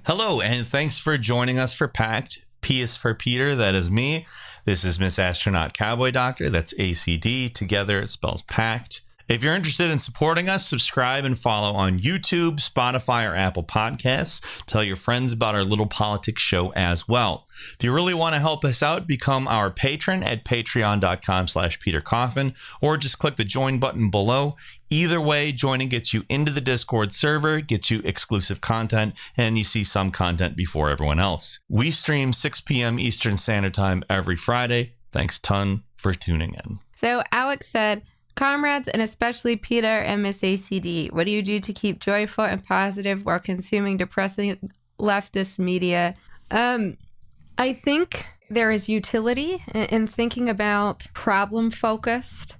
Hello, and thanks for joining us for Pact. P is for Peter, that is me. This is Miss Astronaut Cowboy Doctor, that's ACD. Together it spells Pact. If you're interested in supporting us, subscribe and follow on YouTube, Spotify, or Apple Podcasts. Tell your friends about our little politics show as well. If you really want to help us out, become our patron at patreon.com/PeterCoffin, or just click the join button below. Either way, joining gets you into the Discord server, gets you exclusive content, and you see some content before everyone else. We stream 6 p.m. Eastern Standard Time every Friday. Thanks ton for tuning in. So Alex said, comrades, and especially Peter and Miss ACD, what do you do to keep joyful and positive while consuming depressing leftist media? I think there is utility in thinking about problem-focused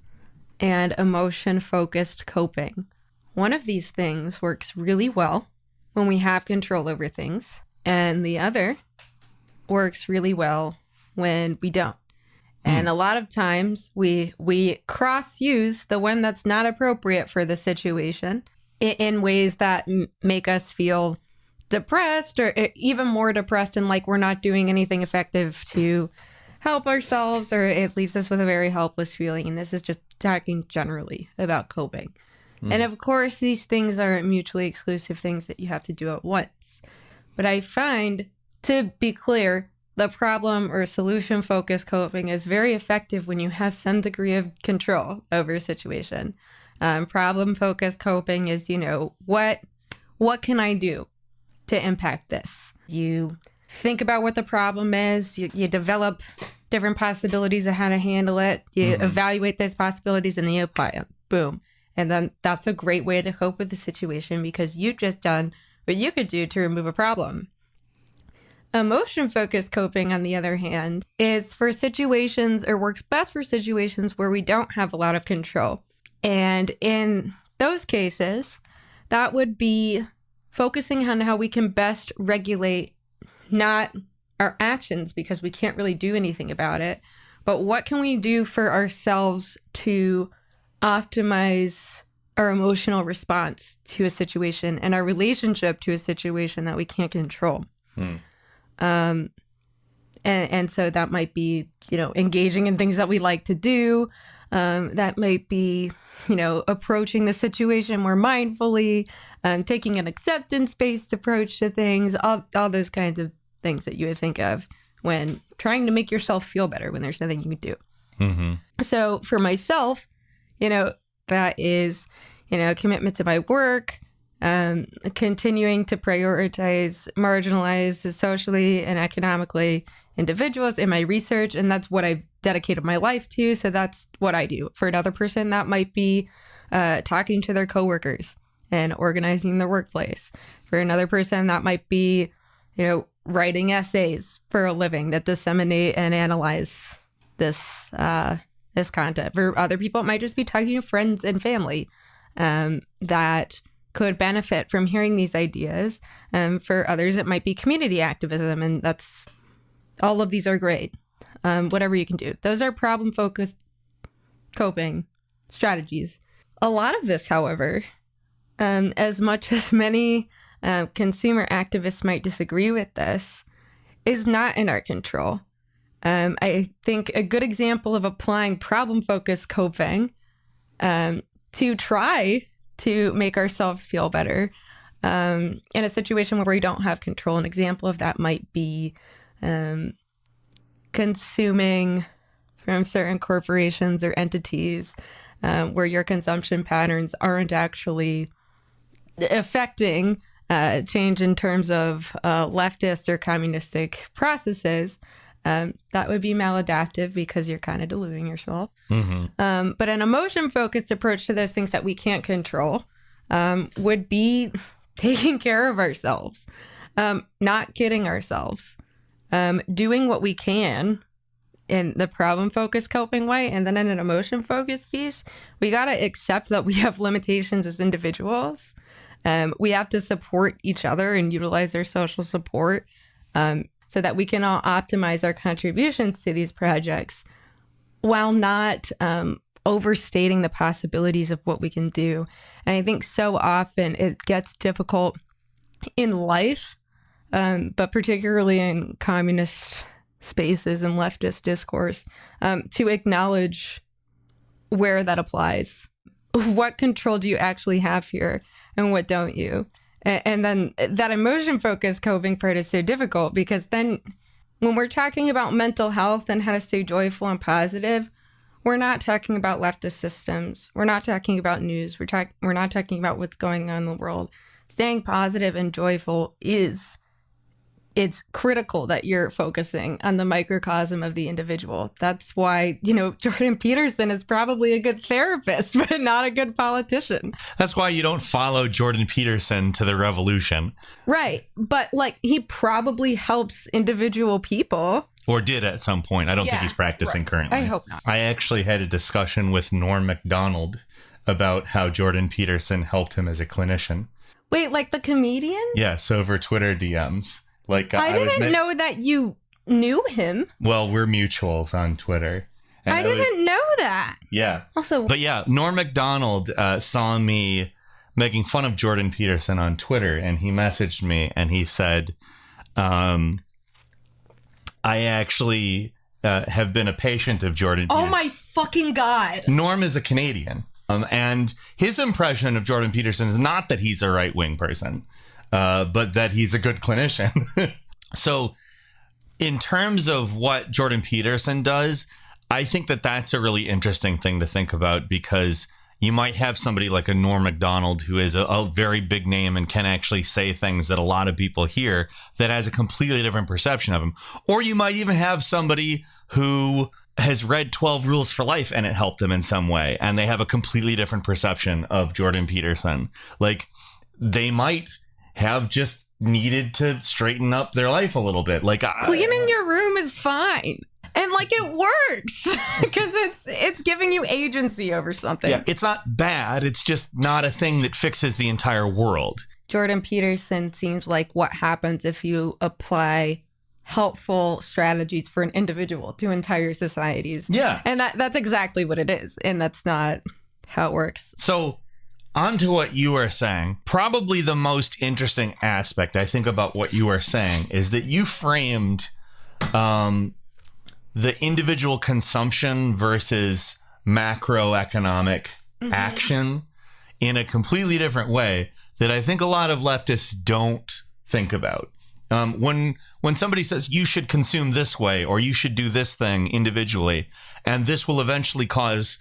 and emotion-focused coping. One of these things works really well when we have control over things, and the other works really well when we don't. And a lot of times we cross-use the one that's not appropriate for the situation in ways that make us feel depressed or even more depressed and like we're not doing anything effective to help ourselves, or it leaves us with a very helpless feeling. And this is just talking generally about coping. And of course, these things are mutually exclusive things that you have to do at once. But I find, to be clear, the problem or solution-focused coping is very effective when you have some degree of control over a situation. Problem-focused coping is, what can I do to impact this? You think about what the problem is. You develop different possibilities of how to handle it. You evaluate those possibilities and then you apply them. Boom. And then that's a great way to cope with the situation because you've just done what you could do to remove a problem. Emotion-focused coping, on the other hand, is for situations or works best for situations where we don't have a lot of control. And in those cases, that would be focusing on how we can best regulate not our actions because we can't really do anything about it, but what can we do for ourselves to optimize our emotional response to a situation and our relationship to a situation that we can't control. And so that might be, engaging in things that we like to do. That might be, approaching the situation more mindfully, taking an acceptance-based approach to things, all those kinds of things that you would think of when trying to make yourself feel better when there's nothing you can do. So for myself, that is, commitment to my work, continuing to prioritize marginalized socially and economically individuals in my research. And that's what I've dedicated my life to. So that's what I do. For another person, that might be talking to their coworkers and organizing the workplace. For another person, that might be, writing essays for a living that disseminate and analyze this content. For other people, it might just be talking to friends and family that could benefit from hearing these ideas. For others, it might be community activism, and that's all of these are great. Whatever you can do. Those are problem-focused coping strategies. A lot of this, however, as much as many consumer activists might disagree with this, is not in our control. I think a good example of applying problem-focused coping to try to make ourselves feel better in a situation where we don't have control. An example of that might be consuming from certain corporations or entities where your consumption patterns aren't actually affecting change in terms of leftist or communistic processes. That would be maladaptive because you're kind of deluding yourself. But an emotion-focused approach to those things that we can't control would be taking care of ourselves, not kidding ourselves, doing what we can in the problem-focused coping way. And then in an emotion-focused piece, we got to accept that we have limitations as individuals. We have to support each other and utilize our social support so that we can all optimize our contributions to these projects while not overstating the possibilities of what we can do. And I think so often it gets difficult in life but particularly in communist spaces and leftist discourse, to acknowledge where that applies. What control do you actually have here and what don't you? And then that emotion focused coping part is so difficult, because then when we're talking about mental health and how to stay joyful and positive, we're not talking about leftist systems. We're not talking about news. We're not talking about what's going on in the world. Staying positive and joyful it's critical that you're focusing on the microcosm of the individual. That's why, Jordan Peterson is probably a good therapist, but not a good politician. That's why you don't follow Jordan Peterson to the revolution. Right. But he probably helps individual people. Or did at some point. I don't think he's practicing currently. I hope not. I actually had a discussion with Norm Macdonald about how Jordan Peterson helped him as a clinician. Wait, like the comedian? Yes, over Twitter DMs. I didn't know that you knew him. Well, we're mutuals on Twitter. I didn't know that. Yeah. Also, but yeah, Norm Macdonald saw me making fun of Jordan Peterson on Twitter, and he messaged me and he said, I actually have been a patient of Jordan Peterson. Oh my fucking God. Norm is a Canadian. And his impression of Jordan Peterson is not that he's a right-wing person, but that he's a good clinician. So in terms of what Jordan Peterson does, I think that that's a really interesting thing to think about, because you might have somebody like a Norm Macdonald who is a very big name and can actually say things that a lot of people hear that has a completely different perception of him. Or you might even have somebody who has read 12 Rules for Life and it helped them in some way, and they have a completely different perception of Jordan Peterson. They might have just needed to straighten up their life a little bit. Cleaning your room is fine. And it works because it's giving you agency over something. Yeah, it's not bad. It's just not a thing that fixes the entire world. Jordan Peterson seems like what happens if you apply helpful strategies for an individual to entire societies. Yeah. And that's exactly what it is. And that's not how it works. So on to what you are saying. Probably the most interesting aspect, I think, about what you are saying is that you framed the individual consumption versus macroeconomic action in a completely different way that I think a lot of leftists don't think about. When somebody says you should consume this way or you should do this thing individually, and this will eventually cause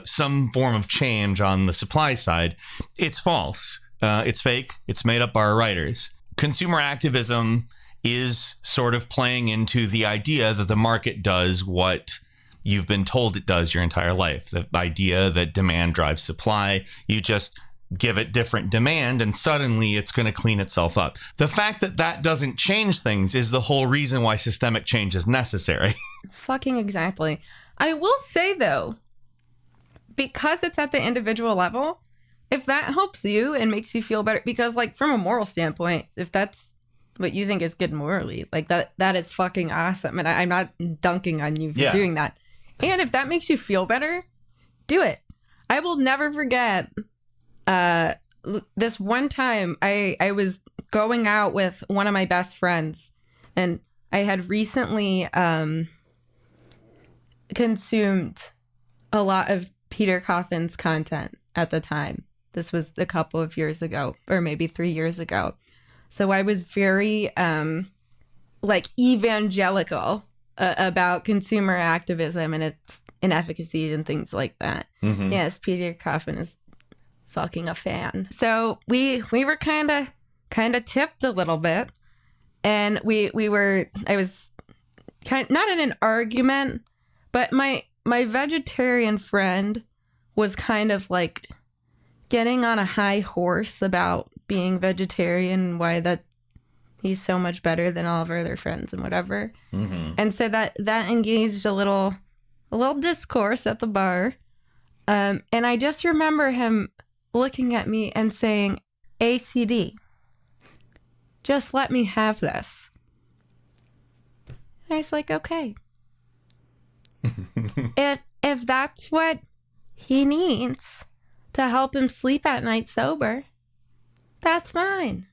some form of change on the supply side, it's false. It's fake. It's made up by our writers. Consumer activism is sort of playing into the idea that the market does what you've been told it does your entire life. The idea that demand drives supply. You just give it different demand and suddenly it's going to clean itself up. The fact that that doesn't change things is the whole reason why systemic change is necessary. Fucking exactly. I will say, though, because it's at the individual level, if that helps you and makes you feel better, because from a moral standpoint, if that's what you think is good morally, that is fucking awesome. And I'm not dunking on you for doing that. And if that makes you feel better, do it. I will never forget this one time I was going out with one of my best friends, and I had recently consumed a lot of Peter Coffin's content at the time. This was a couple of years ago, or maybe 3 years ago. So I was very evangelical about consumer activism and its inefficacy and things like that. Mm-hmm. Yes, Peter Coffin is fucking a fan. So we were kind of tipped a little bit, and I was not in an argument, but my vegetarian friend was kind of getting on a high horse about being vegetarian and why that he's so much better than all of our other friends and whatever. Mm-hmm. And so that engaged a little discourse at the bar. And I just remember him looking at me and saying, ACD, just let me have this. And I was like, okay. if that's what he needs to help him sleep at night sober, that's fine.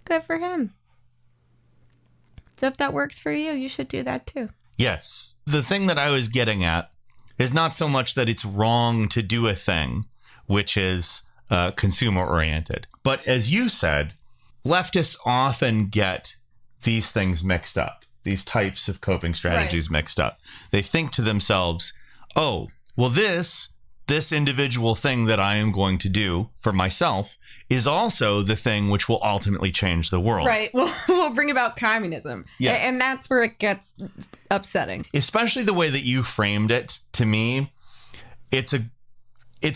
good for him. So if that works for you, you should do that too. Yes. The thing that I was getting at is not so much that it's wrong to do a thing, which is consumer oriented. But as you said, leftists often get these things mixed up, these types of coping strategies mixed up. They think to themselves, oh, well, this individual thing that I am going to do for myself is also the thing which will ultimately change the world. Right. We'll bring about communism. Yes. And that's where it gets upsetting. Especially the way that you framed it to me. It's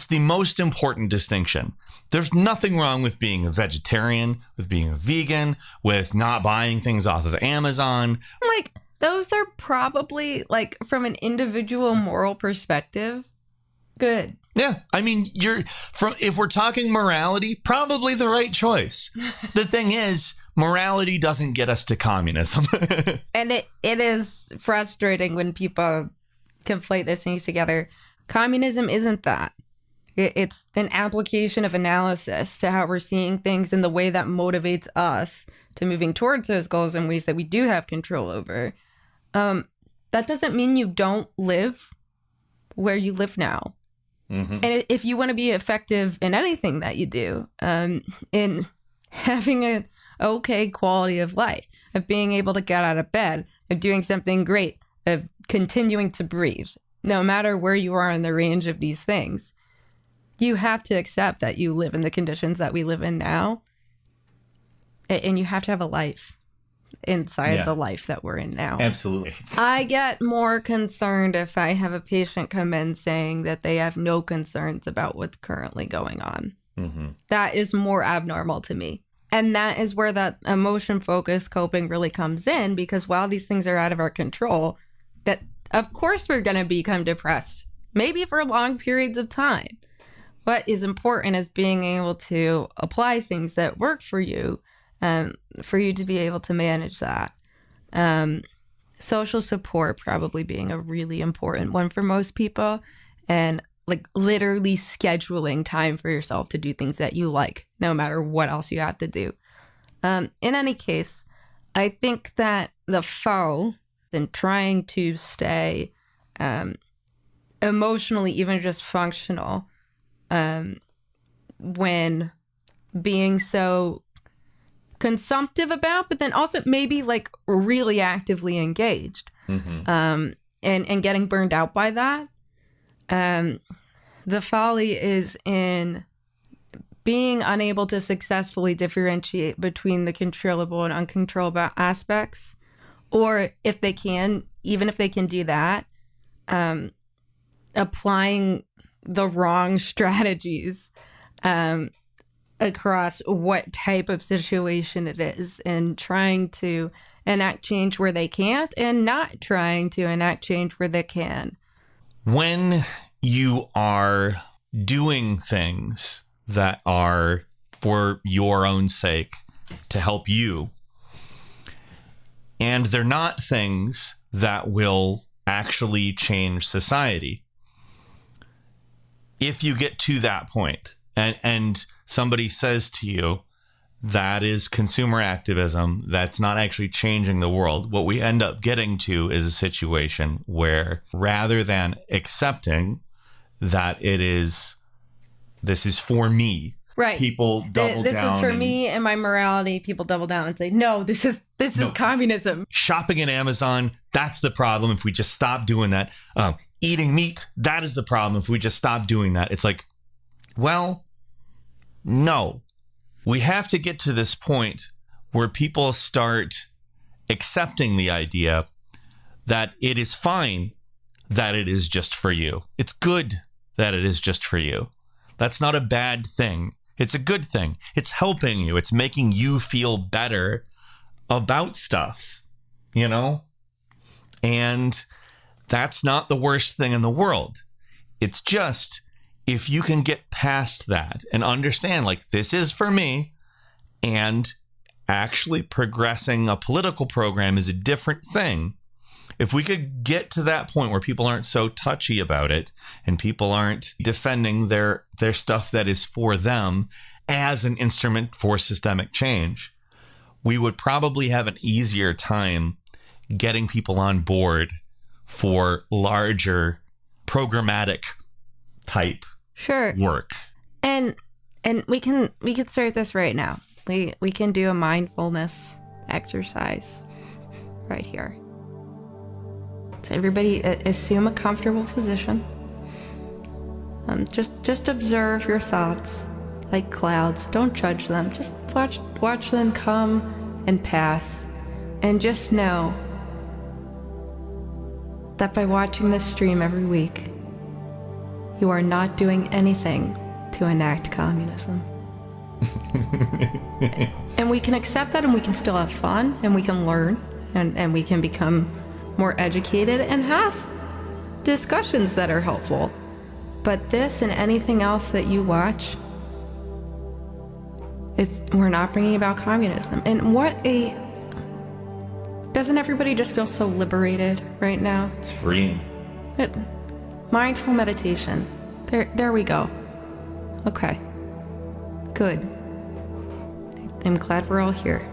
the most important distinction. There's nothing wrong with being a vegetarian, with being a vegan, with not buying things off of Amazon. Like, those are probably, like, from an individual moral perspective, good. Yeah. I mean, if we're talking morality, probably the right choice. The thing is, morality doesn't get us to communism. And it is frustrating when people conflate those things together. Communism isn't that. It's an application of analysis to how we're seeing things in the way that motivates us to moving towards those goals in ways that we do have control over. That doesn't mean you don't live where you live now. Mm-hmm. And if you want to be effective in anything that you do, in having an okay quality of life, of being able to get out of bed, of doing something great, of continuing to breathe, no matter where you are in the range of these things, you have to accept that you live in the conditions that we live in now. And you have to have a life inside the life that we're in now. Absolutely. I get more concerned if I have a patient come in saying that they have no concerns about what's currently going on. Mm-hmm. That is more abnormal to me. And that is where that emotion-focused coping really comes in, because while these things are out of our control, that of course we're going to become depressed, maybe for long periods of time. What is important is being able to apply things that work for you to be able to manage that. Social support probably being a really important one for most people, and like literally scheduling time for yourself to do things that you like, no matter what else you have to do. In any case, I think that the foe in trying to stay emotionally, even just functional, when being so consumptive about, but then also maybe like really actively engaged, and getting burned out by that. The folly is in being unable to successfully differentiate between the controllable and uncontrollable aspects, or if they can, even if they can do that, applying the wrong strategies across what type of situation it is, and trying to enact change where they can't and not trying to enact change where they can. When you are doing things that are for your own sake to help you, and they're not things that will actually change society, if you get to that point and somebody says to you, that is consumer activism, that's not actually changing the world, what we end up getting to is a situation where, rather than accepting that this is for me, right, people double down. This is for me and my morality. People double down and say, no, this is communism. Shopping at Amazon, that's the problem. If we just stop doing that. Eating meat, that is the problem. If we just stop doing that. It's like, well, no. We have to get to this point where people start accepting the idea that it is fine that it is just for you. It's good that it is just for you. That's not a bad thing. It's a good thing. It's helping you. It's making you feel better about stuff, you know? And that's not the worst thing in the world. It's just, if you can get past that and understand, like, this is for me, and actually progressing a political program is a different thing. If we could get to that point where people aren't so touchy about it and people aren't defending their stuff that is for them as an instrument for systemic change, we would probably have an easier time getting people on board for larger programmatic type work. And we can start this right now. We can do a mindfulness exercise right here. So everybody assume a comfortable position. Just observe your thoughts like clouds. Don't judge them. Just watch them come and pass. And just know that by watching this stream every week, you are not doing anything to enact communism. And we can accept that, and we can still have fun, and we can learn, and we can become more educated and have discussions that are helpful. But this and anything else that you watch, we're not bringing about communism. And doesn't everybody just feel so liberated right now? It's freeing. Mindful meditation. There we go. Okay. Good. I'm glad we're all here.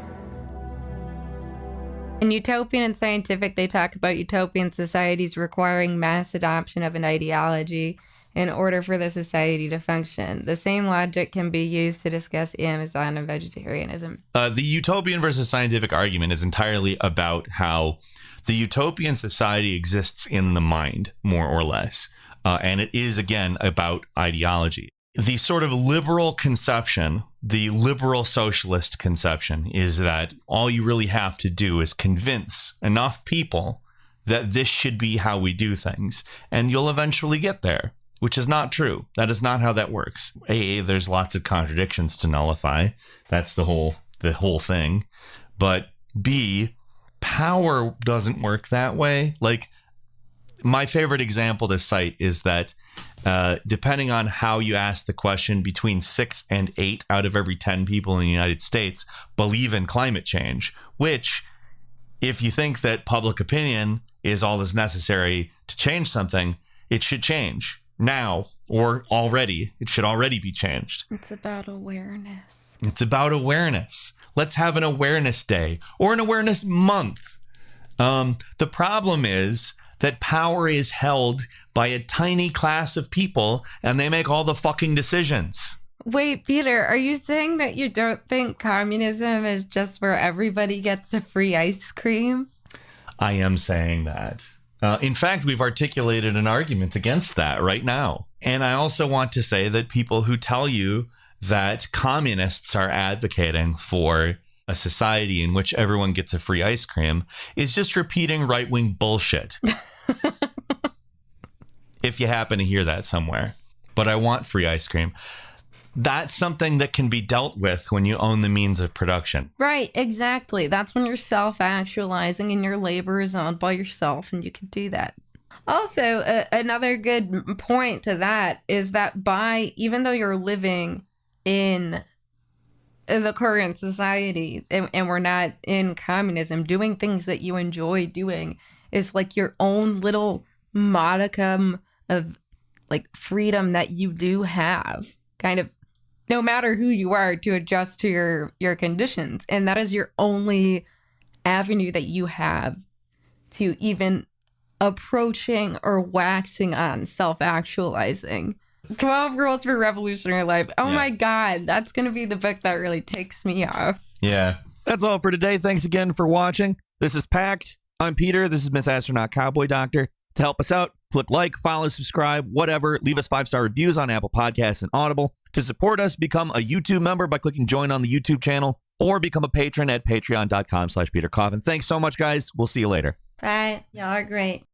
In Utopian and Scientific, they talk about utopian societies requiring mass adoption of an ideology in order for the society to function. The same logic can be used to discuss Amazon and vegetarianism. The utopian versus scientific argument is entirely about how the utopian society exists in the mind, more or less. And it is, again, about ideology. The sort of liberal conception, the liberal socialist conception, is that all you really have to do is convince enough people that this should be how we do things, and you'll eventually get there, which is not true. That is not how that works. A, there's lots of contradictions to nullify. That's the whole thing. But B, power doesn't work that way. Like, my favorite example to cite is that depending on how you ask the question, between 6 and 8 out of every 10 people in the United States believe in climate change, which, if you think that public opinion is all that's necessary to change something, it should change now, or already. It should already be changed. It's about awareness. It's about awareness. Let's have an awareness day or an awareness month. The problem is that power is held by a tiny class of people, and they make all the fucking decisions. Wait, Peter, are you saying that you don't think communism is just where everybody gets a free ice cream? I am saying that. In fact, we've articulated an argument against that right now. And I also want to say that people who tell you that communists are advocating for a society in which everyone gets a free ice cream is just repeating right-wing bullshit. If you happen to hear that somewhere. But I want free ice cream. That's something that can be dealt with when you own the means of production. Right, exactly. That's when you're self-actualizing and your labor is owned by yourself, and you can do that. Also, another good point to that is that even though you're living in the current society and we're not in communism, doing things that you enjoy doing is like your own little modicum of like freedom that you do have, kind of, no matter who you are, to adjust to your conditions. And that is your only avenue that you have to even approaching or waxing on self-actualizing. 12 Rules for Revolutionary Life. Oh my God, that's going to be the book that really takes me off. Yeah. That's all for today. Thanks again for watching. This is Pact. I'm Peter. This is Miss Astronaut Cowboy Doctor. To help us out, click like, follow, subscribe, whatever. Leave us 5-star reviews on Apple Podcasts and Audible. To support us, become a YouTube member by clicking join on the YouTube channel, or become a patron at patreon.com/PeterCoffin. Thanks so much, guys. We'll see you later. Bye. Y'all are great.